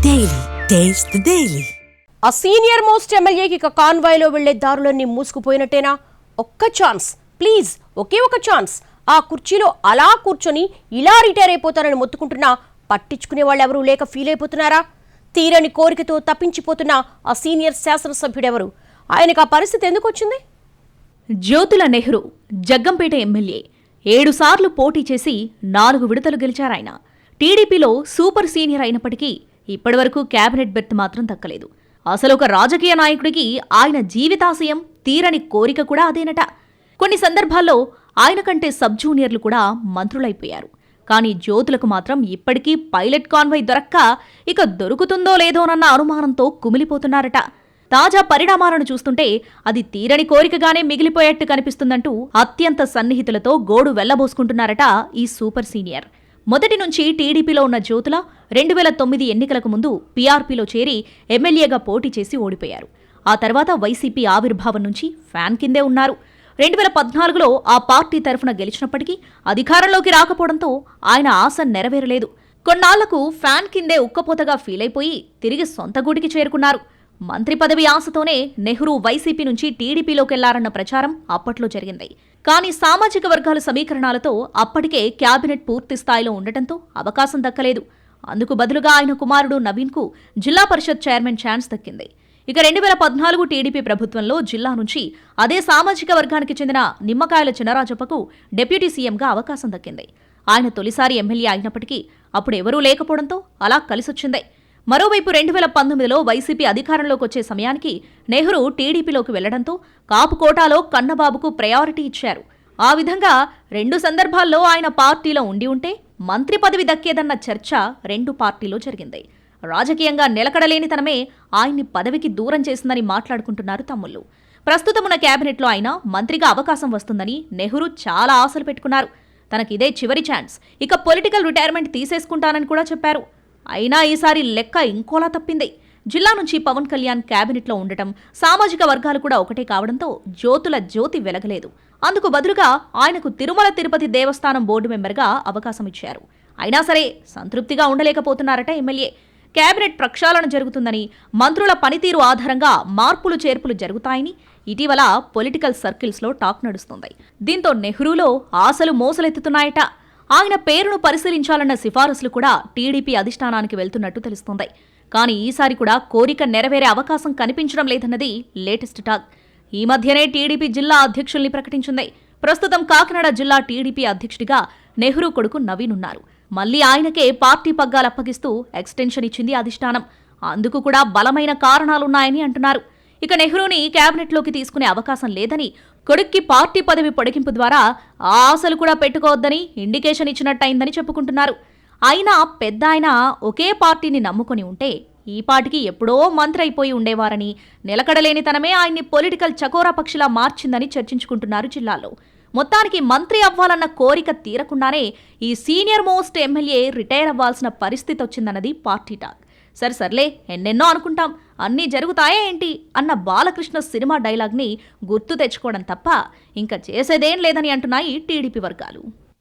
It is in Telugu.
Daily taste the daily. ఆ సీనియర్ మోస్ట్ ఎమ్మెల్యేకి ఇక కాన్వాయ్లో వెళ్లే దారులన్నీ మూసుకుపోయినట్టేనా? ఒక్క ఛాన్స్ ప్లీజ్, ఒకే ఒక ఛాన్స్. ఆ కుర్చీలో అలా కూర్చొని ఇలా రిటైర్ అయిపోతారని మొత్తుకుంటున్నా పట్టించుకునే వాళ్ళు ఎవరూ లేక ఫీల్ అయిపోతున్నారా? తీరని కోరికతో తప్పించిపోతున్న ఆ సీనియర్ శాసనసభ్యుడెవరు? ఆయనకు ఆ పరిస్థితి ఎందుకు వచ్చింది? జ్యోతుల నెహ్రూ జగ్గంపేట ఎమ్మెల్యే 7 సార్లు పోటీ చేసి 4 విడతలు గెలిచారాయన. టీడీపీలో సూపర్ సీనియర్ అయినప్పటికీ ఇప్పటివరకు కేబినెట్ బెర్త్ మాత్రం దక్కలేదు. అసలు ఒక రాజకీయ నాయకుడికి ఆయన జీవితాశయం, తీరని కోరిక కూడా అదేనట. కొన్ని సందర్భాల్లో ఆయన కంటే సబ్ జూనియర్లు కూడా మంత్రులైపోయారు. కానీ జ్యోతులకు మాత్రం ఇప్పటికీ పైలట్ కాన్వాయ్ దొరక్క ఇక దొరుకుతుందో లేదోనన్న అనుమానంతో కుమిలిపోతున్నారట. తాజా పరిణామాలను చూస్తుంటే అది తీరని కోరికగానే మిగిలిపోయేట్టు కనిపిస్తుందంటూ అత్యంత సన్నిహితులతో గోడు వెళ్లబోసుకుంటున్నారట ఈ సూపర్ సీనియర్. మొదటి నుంచి టీడీపీలో ఉన్న జ్యోతుల 2009 ఎన్నికలకు ముందు పీఆర్పీలో చేరి ఎమ్మెల్యేగా పోటీ చేసి ఓడిపోయారు. ఆ తర్వాత వైసీపీ ఆవిర్భావం నుంచి ఫ్యాన్ కిందే ఉన్నారు. 2014లో ఆ పార్టీ తరఫున గెలిచినప్పటికీ అధికారంలోకి రాకపోవడంతో ఆయన ఆశ నెరవేరలేదు. కొన్నాళ్లకు ఫ్యాన్ కిందే ఉక్కపోతగా ఫీలైపోయి తిరిగి సొంత గూటికి చేరుకున్నారు. మంత్రి పదవి ఆశతోనే నెహ్రూ వైసీపీ నుంచి టీడీపీలోకెళ్లారన్న ప్రచారం అప్పట్లో జరిగింది. కానీ సామాజిక వర్గాల సమీకరణాలతో అప్పటికే క్యాబినెట్ పూర్తి స్థాయిలో ఉండటంతో అవకాశం దక్కలేదు. అందుకు బదులుగా ఆయన కుమారుడు నవీన్కు జిల్లా పరిషత్ చైర్మన్ ఛాన్స్ దక్కింది. ఇక 2014 టీడీపీ ప్రభుత్వంలో జిల్లా నుంచి అదే సామాజిక వర్గానికి చెందిన నిమ్మకాయల చినరాజప్పకు డిప్యూటీ సీఎంగా అవకాశం దక్కింది. ఆయన తొలిసారి ఎమ్మెల్యే అయినప్పటికీ అప్పుడు ఎవరూ లేకపోవడంతో అలా కలిసొచ్చింది. మరోవైపు 2019లో వైసీపీ అధికారంలోకి వచ్చే సమయానికి నెహ్రూ టీడీపీలోకి వెళ్లడంతో కాపు కోటాలో కన్నబాబుకు ప్రయారిటీ ఇచ్చారు. ఆ విధంగా 2 సందర్భాల్లో ఆయన పార్టీలో ఉండి ఉంటే మంత్రి పదవి దక్కేదన్న చర్చ 2 పార్టీలో జరిగింది. రాజకీయంగా నిలకడలేనితనమే ఆయన్ని పదవికి దూరం చేసిందని మాట్లాడుకుంటున్నారు తమ్ముళ్లు. ప్రస్తుతమున్న కేబినెట్లో ఆయన మంత్రిగా అవకాశం వస్తుందని నెహ్రూ చాలా ఆశలు పెట్టుకున్నారు. తనకిదే చివరి ఛాన్స్, ఇక పొలిటికల్ రిటైర్మెంట్ తీసేసుకుంటానని కూడా చెప్పారు. అయినా ఈసారి లెక్క ఇంకోలా తప్పింది. జిల్లా నుంచి పవన్ కళ్యాణ్ కేబినెట్లో ఉండటం, సామాజిక వర్గాలు కూడా ఒకటే కావడంతో జ్యోతుల జ్యోతి వెలగలేదు. అందుకు బదులుగా ఆయనకు తిరుమల తిరుపతి దేవస్థానం బోర్డు మెంబర్గా అవకాశం ఇచ్చారు. అయినా సరే సంతృప్తిగా ఉండలేకపోతున్నారట ఎమ్మెల్యే. కేబినెట్ ప్రక్షాళన జరుగుతుందని, మంత్రుల పనితీరు ఆధారంగా మార్పులు చేర్పులు జరుగుతాయని ఇటీవల పొలిటికల్ సర్కిల్స్లో టాక్ నడుస్తుంది. దీంతో నెహ్రూలో ఆశలు మోసలెత్తుతున్నాయట. ఆయన పేరును పరిశీలించాలన్న సిఫారసులు కూడా టీడీపీ అధిష్టానానికి వెళ్తున్నట్టు తెలుస్తోంది. కానీ ఈసారి కూడా కోరిక నెరవేరే అవకాశం కనిపించడం లేదన్నది లేటెస్ట్ టాక్. ఈ మధ్యనే టీడీపీ జిల్లా అధ్యక్షుల్ని ప్రకటించింది. ప్రస్తుతం కాకినాడ జిల్లా టీడీపీ అధ్యక్షుడిగా నెహ్రూ కొడుకు నవీన్ ఉన్నారు. మళ్లీ ఆయనకే పార్టీ పగ్గాలు అప్పగిస్తూ ఎక్స్టెన్షన్ ఇచ్చింది అధిష్టానం. అందుకు కూడా బలమైన కారణాలున్నాయని అంటున్నారు. ఇక నెహ్రూని కేబినెట్లోకి తీసుకునే అవకాశం లేదని, కొడుక్కి పార్టీ పదవి పొడిగింపు ద్వారా ఆ ఆశలు కూడా పెట్టుకోవద్దని ఇండికేషన్ ఇచ్చినట్టయిందని చెప్పుకుంటున్నారు. అయినా పెద్ద ఆయన ఒకే పార్టీని నమ్ముకొని ఉంటే ఈ పార్టీకి ఎప్పుడో మంత్రి అయిపోయి ఉండేవారని, నిలకడలేనితనమే ఆయన్ని పొలిటికల్ చకోరా పక్షిలా మార్చిందని చర్చించుకుంటున్నారు జిల్లాలో. మొత్తానికి మంత్రి అవ్వాలన్న కోరిక తీరకుండానే ఈ సీనియర్ మోస్ట్ ఎమ్మెల్యే రిటైర్ అవ్వాల్సిన పరిస్థితి వచ్చిందన్నది పార్టీ టాక్. సర్లే ఎన్నెన్నో అనుకుంటాం, అన్నీ జరుగుతాయా ఏంటి అన్న బాలకృష్ణ సినిమా డైలాగ్ని గుర్తు తెచ్చుకోవడం తప్ప ఇంకా చేసేదేం లేదని అంటున్నాయి టీడీపీ వర్గాలు.